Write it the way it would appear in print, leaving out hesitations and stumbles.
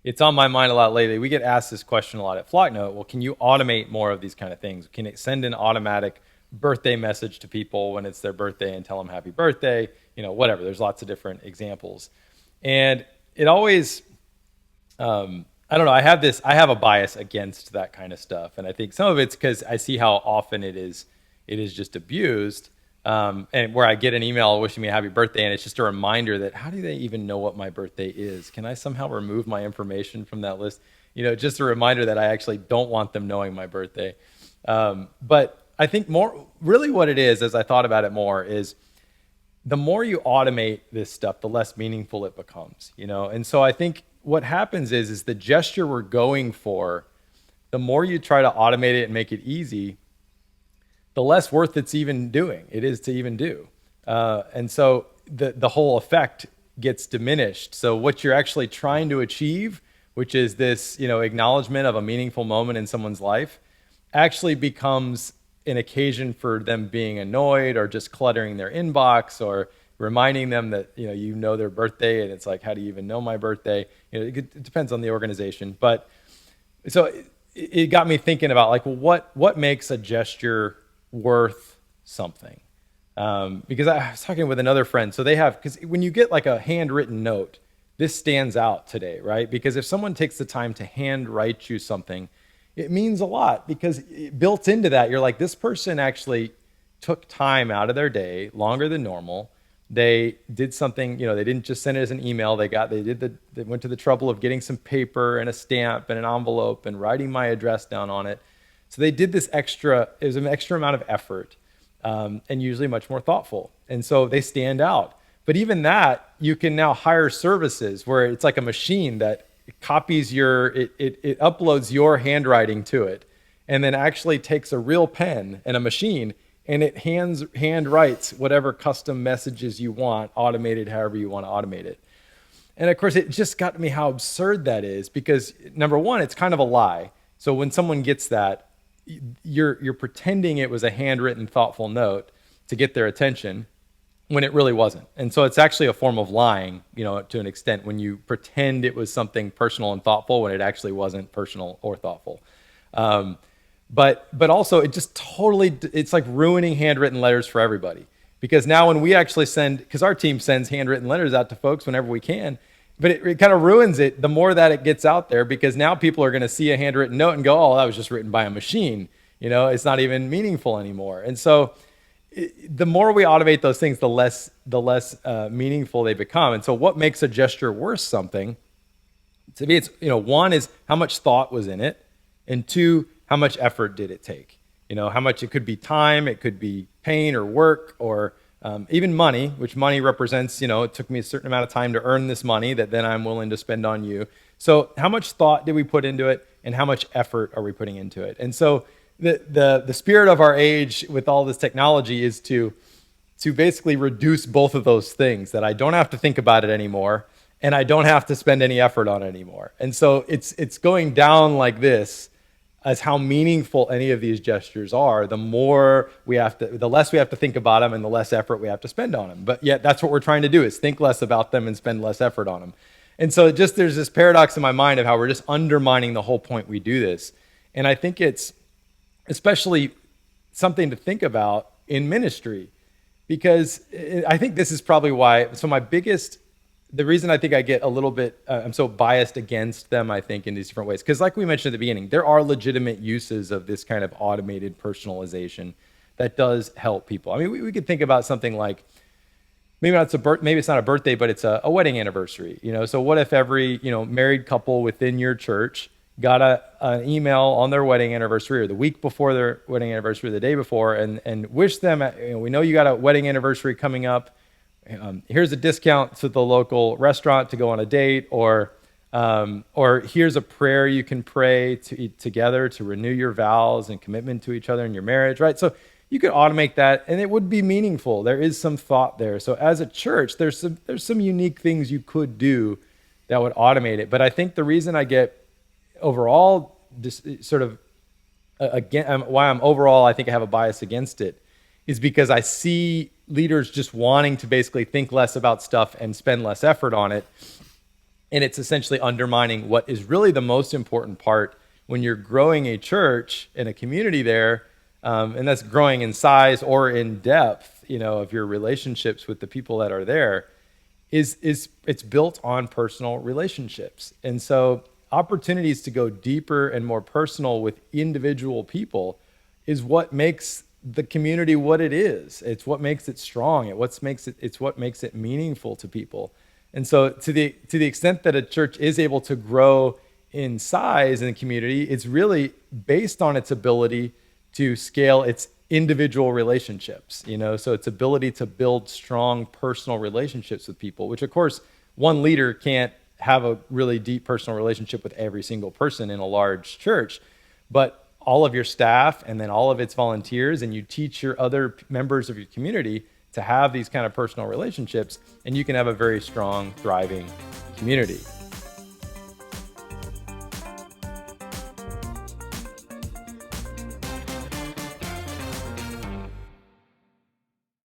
it's on my mind a lot lately. We get asked this question a lot at Flocknote. Well, can you automate more of these kind of things? Can it send an automatic birthday message to people when it's their birthday and tell them happy birthday? Whatever. There's lots of different examples. And it always, I don't know. I have a bias against that kind of stuff. And I think some of it's because I see how often it is just abused. And where I get an email wishing me a happy birthday, and it's just a reminder that how do they even know what my birthday is? Can I somehow remove my information from that list? Just a reminder that I actually don't want them knowing my birthday. But I think really what it is, as I thought about it more, is the more you automate this stuff, the less meaningful it becomes, And so I think what happens is the gesture we're going for, the more you try to automate it and make it easy, the less worth it is to even do. And so the whole effect gets diminished. So what you're actually trying to achieve, which is this, acknowledgement of a meaningful moment in someone's life, actually becomes an occasion for them being annoyed or just cluttering their inbox or reminding them that, their birthday. And it's like, how do you even know my birthday? It depends on the organization. But so it got me thinking about like, well, what makes a gesture worth something? Because I was talking with another friend. So because when you get like a handwritten note, this stands out today, right? Because if someone takes the time to handwrite you something, it means a lot, because built into that, you're like, this person actually took time out of their day, longer than normal. They did something, they didn't just send it as an email. They went to the trouble of getting some paper and a stamp and an envelope and writing my address down on it. So they did it was an extra amount of effort, and usually much more thoughtful. And so they stand out. But even that, you can now hire services where it's like a machine that copies it uploads your handwriting to it, and then actually takes a real pen and a machine, and it hand writes whatever custom messages you want, automated however you want to automate it. And of course, it just got me how absurd that is, because number one, it's kind of a lie. So when someone gets that, you're pretending it was a handwritten, thoughtful note to get their attention, when it really wasn't. And so it's actually a form of lying, to an extent, when you pretend it was something personal and thoughtful when it actually wasn't personal or thoughtful. But also it just it's like ruining handwritten letters for everybody. Because now when we actually because our team sends handwritten letters out to folks whenever we can, but it kind of ruins it the more that it gets out there, because now people are going to see a handwritten note and go, oh, that was just written by a machine. It's not even meaningful anymore. And so the more we automate those things, the less meaningful they become. And so what makes a gesture worth something? To me, it's, one is how much thought was in it, and two, how much effort did it take? How much it could be time, it could be pain or work, or even money, which money represents, it took me a certain amount of time to earn this money that then I'm willing to spend on you. So how much thought did we put into it, and how much effort are we putting into it? And so the spirit of our age with all this technology is to basically reduce both of those things, that I don't have to think about it anymore, and I don't have to spend any effort on it anymore. And so it's going down like this, as how meaningful any of these gestures are, the less we have to think about them, and the less effort we have to spend on them. But yet that's what we're trying to do, is think less about them and spend less effort on them. And so there's this paradox in my mind of how we're just undermining the whole point we do this. And I think it's especially something to think about in ministry, because I think this is probably why. So the reason I think I get a little bit, I'm so biased against them, I think, in these different ways, because like we mentioned at the beginning, there are legitimate uses of this kind of automated personalization that does help people. I mean, we could think about something like, maybe it's not a birthday, but it's a wedding anniversary. So what if every married couple within your church got an email on their wedding anniversary, or the week before their wedding anniversary, the day before, and wish them, we know you got a wedding anniversary coming up. Here's a discount to the local restaurant to go on a date, or here's a prayer you can pray together to renew your vows and commitment to each other in your marriage, right? So you could automate that, and it would be meaningful. There is some thought there. So as a church, there's some unique things you could do that would automate it. But I think the reason I get overall why I'm overall, I think I have a bias against it, is because I see leaders just wanting to basically think less about stuff and spend less effort on it. And it's essentially undermining what is really the most important part when you're growing a church and a community there, and that's growing in size or in depth, of your relationships with the people that are there, is it's built on personal relationships. And so opportunities to go deeper and more personal with individual people is what makes the community what it is. It's what makes it strong. It's what makes it meaningful to people. And so to the extent that a church is able to grow in size in the community, it's really based on its ability to scale its individual relationships, so its ability to build strong personal relationships with people, which of course one leader can't have a really deep personal relationship with every single person in a large church, but all of your staff and then all of its volunteers, and you teach your other members of your community to have these kind of personal relationships, and you can have a very strong, thriving community.